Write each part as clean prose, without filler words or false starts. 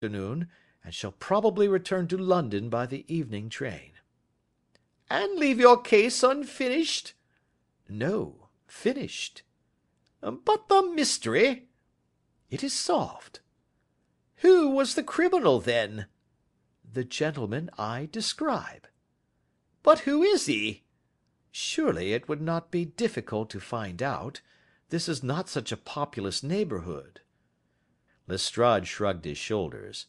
afternoon, and shall probably return to London by the evening train." "And leave your case unfinished?" "No, finished." "But the mystery?" "It is solved." "Who was the criminal, then?" "The gentleman I describe." "But who is he?" "Surely it would not be difficult to find out. This is not such a populous neighbourhood." Lestrade shrugged his shoulders.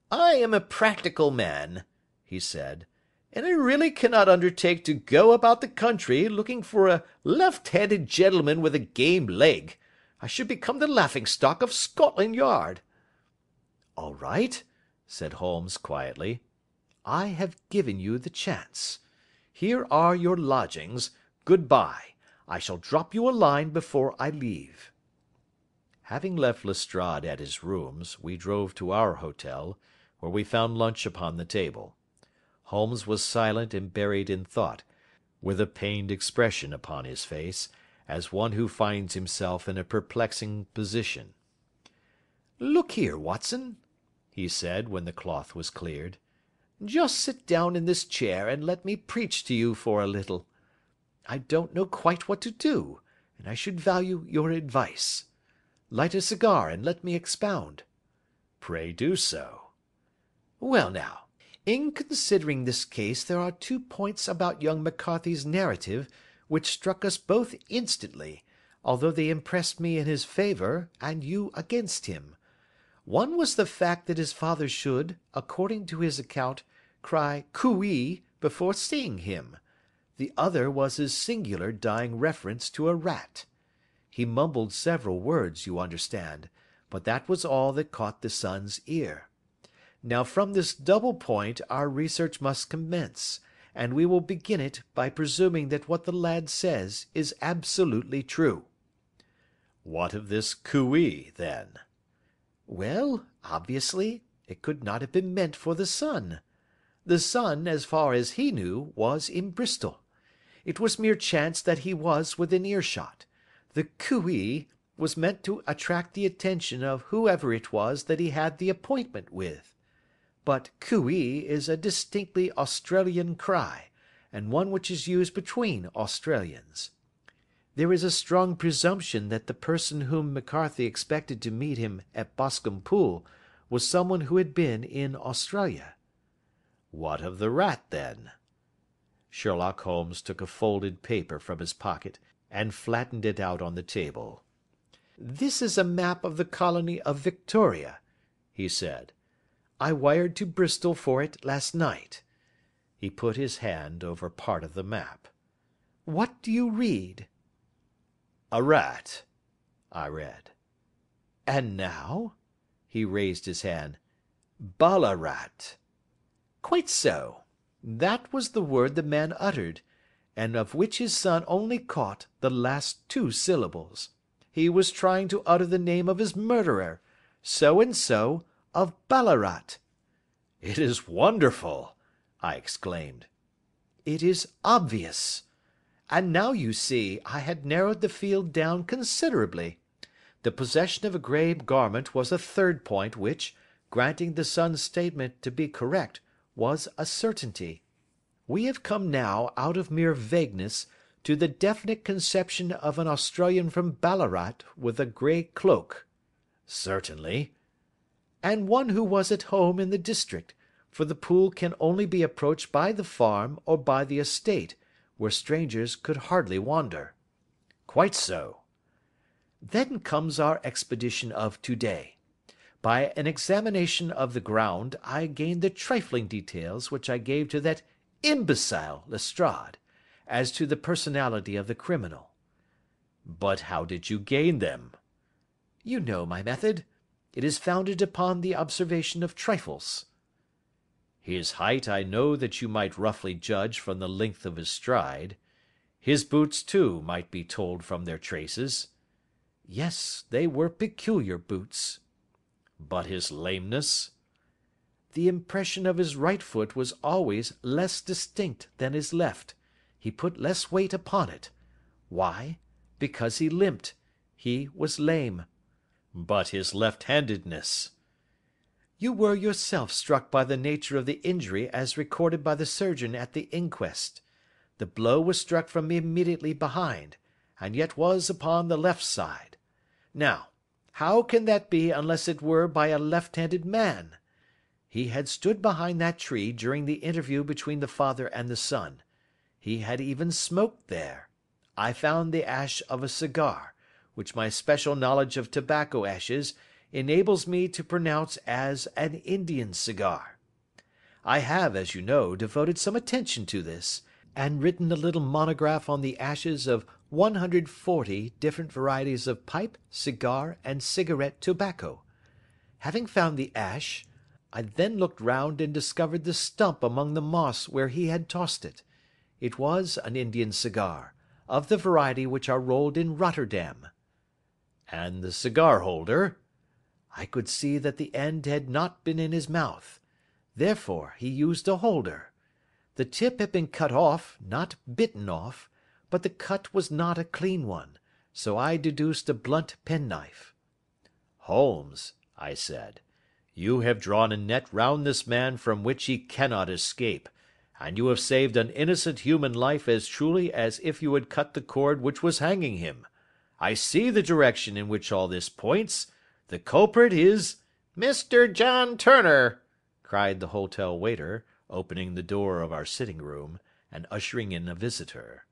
"I am a practical man," he said, "and I really cannot undertake to go about the country looking for a left-handed gentleman with a game leg. I should become the laughing-stock of Scotland Yard." "All right," said Holmes quietly. "I have given you the chance. Here are your lodgings. Good bye. I shall drop you a line before I leave." Having left Lestrade at his rooms, we drove to our hotel, where we found lunch upon the table. Holmes was silent and buried in thought, with a pained expression upon his face, as one who finds himself in a perplexing position. "Look here, Watson," he said, when the cloth was cleared. "Just sit down in this chair and let me preach to you for a little. I don't know quite what to do, and I should value your advice. Light a cigar and let me expound." "Pray do so." "Well now, in considering this case there are 2 points about young McCarthy's narrative which struck us both instantly, although they impressed me in his favour and you against him. One was the fact that his father should, according to his account, cry cooee before seeing him. The other was his singular dying reference to a rat. He mumbled several words, you understand, but that was all that caught the son's ear. Now from this double point our research must commence, and we will begin it by presuming that what the lad says is absolutely true." "What of this cooee, then?" "Well, obviously, it could not have been meant for the son. The son, as far as he knew, was in Bristol. It was mere chance that he was within earshot. The cooee was meant to attract the attention of whoever it was that he had the appointment with. But cooee is a distinctly Australian cry, and one which is used between Australians. There is a strong presumption that the person whom McCarthy expected to meet him at Boscombe Pool was someone who had been in Australia." "What of the rat, then?" Sherlock Holmes took a folded paper from his pocket and flattened it out on the table. "This is a map of the colony of Victoria," he said. "I wired to Bristol for it last night." He put his hand over part of the map. "What do you read?" "A rat," I read. "And now?" He raised his hand. "Ballarat." "Quite so. That was the word the man uttered, and of which his son only caught the last 2 syllables. He was trying to utter the name of his murderer, so and so, of Ballarat." "It is wonderful!" I exclaimed. "It is obvious. And now you see I had narrowed the field down considerably. The possession of a grey garment was a 3rd point which, granting the son's statement to be correct, was a certainty. We have come now out of mere vagueness to the definite conception of an Australian from Ballarat with a grey cloak." "Certainly." "And one who was at home in the district, for the pool can only be approached by the farm or by the estate, where strangers could hardly wander." "Quite so." "Then comes our expedition of to-day. By an examination of the ground I gained the trifling details which I gave to that imbecile Lestrade, as to the personality of the criminal." "But how did you gain them?" "You know my method. It is founded upon the observation of trifles." "His height I know that you might roughly judge from the length of his stride. His boots, too, might be told from their traces." "Yes, they were peculiar boots." "But his lameness?" "The impression of his right foot was always less distinct than his left. He put less weight upon it. Why? Because he limped. He was lame." "But his left-handedness?" You were yourself struck by the nature of the injury as recorded by the surgeon at the inquest. The blow was struck from immediately behind, and yet was upon the left side. Now, how can that be unless it were by a left-handed man? He had stood behind that tree during the interview between the father and the son. He had even smoked there. I found the ash of a cigar, which my special knowledge of tobacco ashes enables me to pronounce as an Indian cigar. I have, as you know, devoted some attention to this, and written a little monograph on the ashes of 140 different varieties of pipe, cigar, and cigarette tobacco. Having found the ash, I then looked round and discovered the stump among the moss where he had tossed it. It was an Indian cigar, of the variety which are rolled in Rotterdam. And the cigar holder? I could see that the end had not been in his mouth. Therefore he used a holder. The tip had been cut off, not bitten off, but the cut was not a clean one, so I deduced a blunt penknife. "Holmes," I said, "you have drawn a net round this man from which he cannot escape, and you have saved an innocent human life as truly as if you had cut the cord which was hanging him. I see the direction in which all this points. The culprit is—" "Mr. John Turner," cried the hotel waiter, opening the door of our sitting-room, and ushering in a visitor.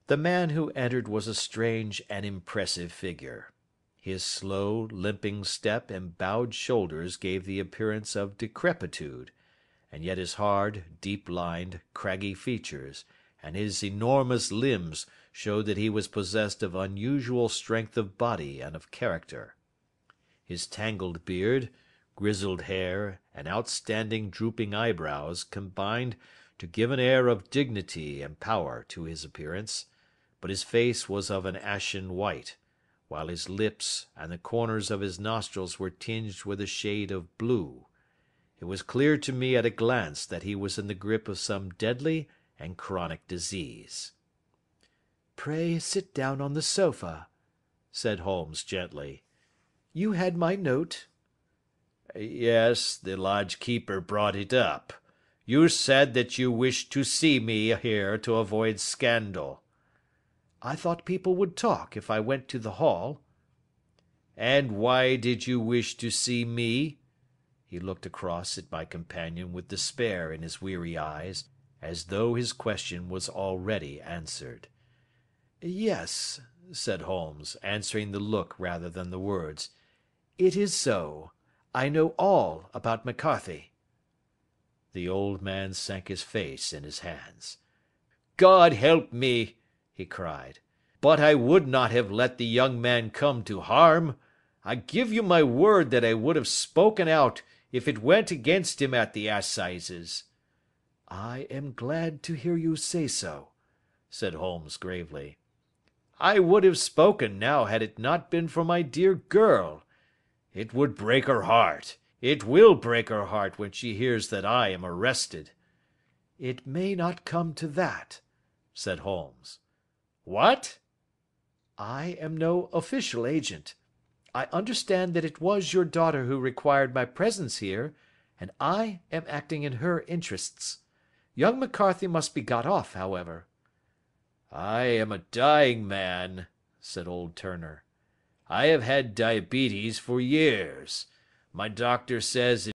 The man who entered was a strange and impressive figure. His slow, limping step and bowed shoulders gave the appearance of decrepitude, and yet his hard, deep-lined, craggy features, and his enormous limbs showed that he was possessed of unusual strength of body and of character. His tangled beard, grizzled hair, and outstanding drooping eyebrows combined to give an air of dignity and power to his appearance, but his face was of an ashen white, while his lips and the corners of his nostrils were tinged with a shade of blue. It was clear to me at a glance that he was in the grip of some deadly and chronic disease. "Pray sit down on the sofa," said Holmes gently. "You had my note." "Yes, the lodge-keeper brought it up. You said that you wished to see me here to avoid scandal." "I thought people would talk if I went to the hall." "And why did you wish to see me?" He looked across at my companion with despair in his weary eyes, as though his question was already answered. "Yes," said Holmes, answering the look rather than the words. "It is so. I know all about McCarthy." The old man sank his face in his hands. "God help me!" he cried. "But I would not have let the young man come to harm. I give you my word that I would have spoken out if it went against him at the assizes." "I am glad to hear you say so," said Holmes gravely. "I would have spoken now had it not been for my dear girl. It would break her heart. It will break her heart when she hears that I am arrested." "It may not come to that," said Holmes. "What?" "I am no official agent. I understand that it was your daughter who required my presence here, and I am acting in her interests. Young McCarthy must be got off, however." "I am a dying man," said old Turner. "I have had diabetes for years. My doctor says